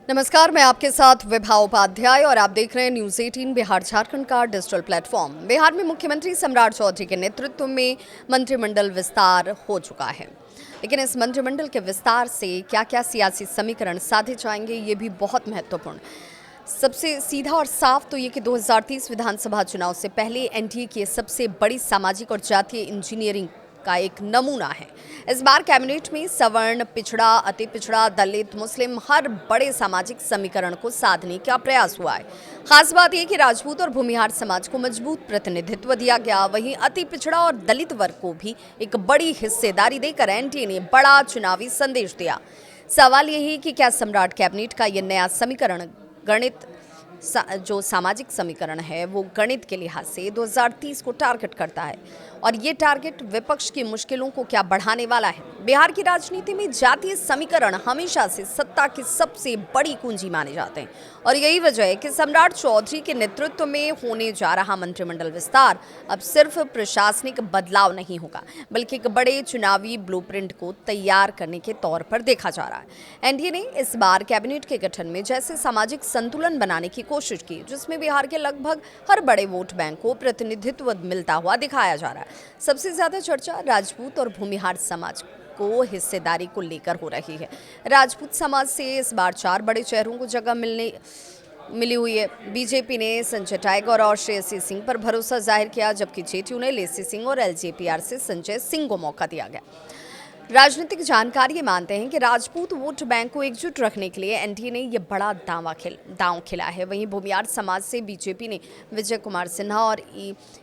नमस्कार, मैं आपके साथ विभा उपाध्याय और आप देख रहे हैं न्यूज़ 18 बिहार झारखंड का डिजिटल प्लेटफॉर्म। बिहार में मुख्यमंत्री सम्राट चौधरी के नेतृत्व में मंत्रिमंडल विस्तार हो चुका है, लेकिन इस मंत्रिमंडल के विस्तार से क्या क्या सियासी समीकरण साधे जाएंगे, ये भी बहुत महत्वपूर्ण। सबसे सीधा और साफ तो ये कि 2030 विधानसभा चुनाव से पहले एनडीए की सबसे बड़ी सामाजिक और जातीय इंजीनियरिंग का एक नमूना है। इस बार कैबिनेट में सवर्ण, पिछड़ा, अति पिछड़ा, दलित, मुस्लिम हर बड़े सामाजिक समीकरण को साधने का प्रयास हुआ है। खास बात यह कि राजपूत और भूमिहार समाज को मजबूत प्रतिनिधित्व दिया गया, वहीं अति पिछड़ा और दलित वर्ग को भी एक बड़ी हिस्सेदारी देकर एनडीए ने बड़ा चुनावी संदेश दिया। सवाल यही कि क्या सम्राट कैबिनेट का यह नया समीकरण गणित जो सामाजिक समीकरण है वो गणित के लिहाज से 2030 को टारगेट करता है, और ये टारगेट विपक्ष की मुश्किलों को क्या बढ़ाने वाला है। बिहार की राजनीति में जातीय समीकरण हमेशा से सत्ता की सबसे बड़ी कुंजी माने जाते हैं, और यही वजह है कि सम्राट चौधरी के नेतृत्व में होने जा रहा मंत्रिमंडल विस्तार अब सिर्फ प्रशासनिक बदलाव नहीं होगा, बल्कि एक बड़े चुनावी ब्लूप्रिंट को तैयार करने के तौर पर देखा जा रहा है। एनडीए ने इस बार कैबिनेट के गठन में जैसे सामाजिक संतुलन बनाने की कोशिश की, जिसमें बिहार के लगभग हर बड़े वोट बैंक को प्रतिनिधित्व मिलता हुआ दिखाया जा रहा है। सबसे ज्यादा चर्चा राजपूत और भूमिहार समाज को हिस्सेदारी को लेकर हो रही है। राजपूत समाज से इस बार 4 बड़े चेहरों को जगह मिली हुई है। बीजेपी ने संजय टाइगर और श्रेयसी सिंह पर भरोसा जाहिर किया, जबकि जेडीयू ने लेसी सिंह और एलजेपीआर से संजय सिंह को मौका दिया गया। राजनीतिक जानकार ये मानते हैं कि राजपूत वोट बैंक को एकजुट रखने के लिए एनडीए ने यह बड़ा दांव खेला है। वहीं भूमिहार समाज से बीजेपी ने विजय कुमार सिन्हा और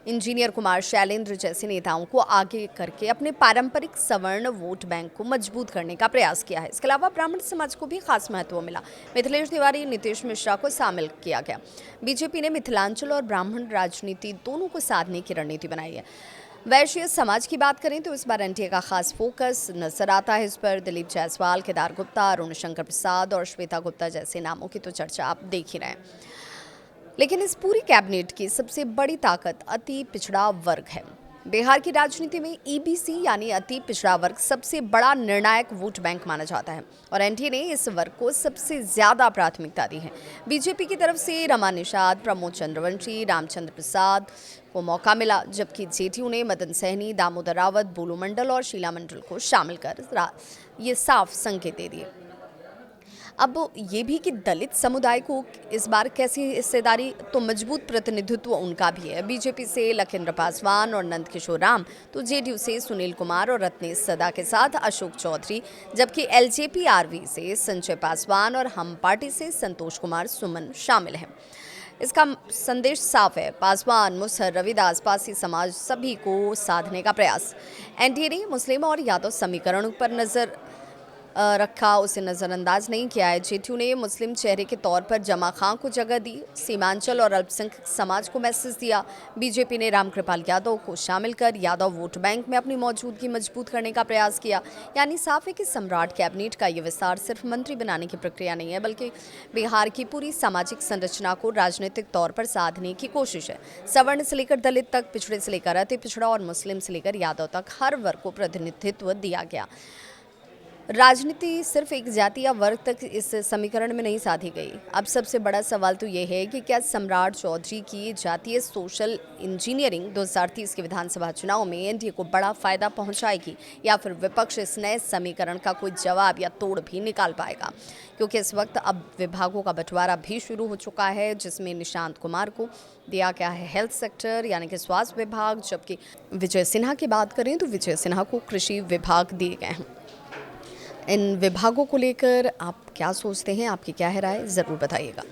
इंजीनियर कुमार शैलेंद्र जैसे नेताओं को आगे करके अपने पारंपरिक सवर्ण वोट बैंक को मजबूत करने का प्रयास किया है। इसके अलावा ब्राह्मण समाज को भी खास महत्व मिला। मिथिलेश तिवारी, नीतीश मिश्रा को शामिल किया गया। बीजेपी ने मिथिलांचल और ब्राह्मण राजनीति दोनों को साधने की रणनीति बनाई है। वैश्य समाज की बात करें तो इस बार एनडीए का खास फोकस नजर आता है इस पर। दिलीप जायसवाल, केदार गुप्ता, अरुण शंकर प्रसाद और श्वेता गुप्ता जैसे नामों की तो चर्चा आप देख ही रहे हैं, लेकिन इस पूरी कैबिनेट की सबसे बड़ी ताकत अति पिछड़ा वर्ग है। बिहार की राजनीति में ईबीसी यानी अति पिछड़ा वर्ग सबसे बड़ा निर्णायक वोट बैंक माना जाता है, और एनडीए ने इस वर्ग को सबसे ज्यादा प्राथमिकता दी है। बीजेपी की तरफ से रमा निषाद, प्रमोद चंद्रवंशी, रामचंद्र प्रसाद को मौका मिला, जबकि जेडीयू ने मदन सहनी, दामोदर रावत, बोलू मंडल और शीला मंडल को शामिल कर ये साफ संकेत दे दिए। अब ये भी कि दलित समुदाय को इस बार कैसी हिस्सेदारी, तो मजबूत प्रतिनिधित्व उनका भी है। बीजेपी से लखिंद्र पासवान और नंद किशोर राम, तो जेडीयू से सुनील कुमार और रत्नेश सदा के साथ अशोक चौधरी, जबकि एलजेपीआरवी से संजय पासवान और हम पार्टी से संतोष कुमार सुमन शामिल हैं। इसका संदेश साफ है, पासवान, मुसहर, रविदास, पासी समाज सभी को साधने का प्रयास। एनडीए ने मुस्लिम और यादव समीकरण पर नजर रखा, उसे नज़रअंदाज नहीं किया है। जेडीयू ने मुस्लिम चेहरे के तौर पर जमा खां को जगह दी, सीमांचल और अल्पसंख्यक समाज को मैसेज दिया। बीजेपी ने रामकृपाल यादव को शामिल कर यादव वोट बैंक में अपनी मौजूदगी मजबूत करने का प्रयास किया। यानी साफ है कि सम्राट कैबिनेट का ये विस्तार सिर्फ मंत्री बनाने की प्रक्रिया नहीं है, बल्कि बिहार की पूरी सामाजिक संरचना को राजनीतिक तौर पर साधने की कोशिश है। सवर्ण से लेकर दलित तक, पिछड़े से लेकर अति पिछड़ा और मुस्लिम से लेकर यादव तक हर वर्ग को प्रतिनिधित्व दिया गया। राजनीति सिर्फ एक जाति या वर्ग तक इस समीकरण में नहीं साधी गई। अब सबसे बड़ा सवाल तो ये है कि क्या सम्राट चौधरी की जातीय सोशल इंजीनियरिंग 2030 के विधानसभा चुनाव में एनडीए को बड़ा फायदा पहुंचाएगी, या फिर विपक्ष इस नए समीकरण का कोई जवाब या तोड़ भी निकाल पाएगा। क्योंकि इस वक्त अब विभागों का बंटवारा भी शुरू हो चुका है, जिसमें निशांत कुमार को दिया गया है हेल्थ सेक्टर यानी कि स्वास्थ्य विभाग, जबकि विजय सिन्हा की बात करें तो विजय सिन्हा को कृषि विभाग दिए गए हैं। इन विभागों को लेकर आप क्या सोचते हैं, आपकी क्या है राय, ज़रूर बताइएगा।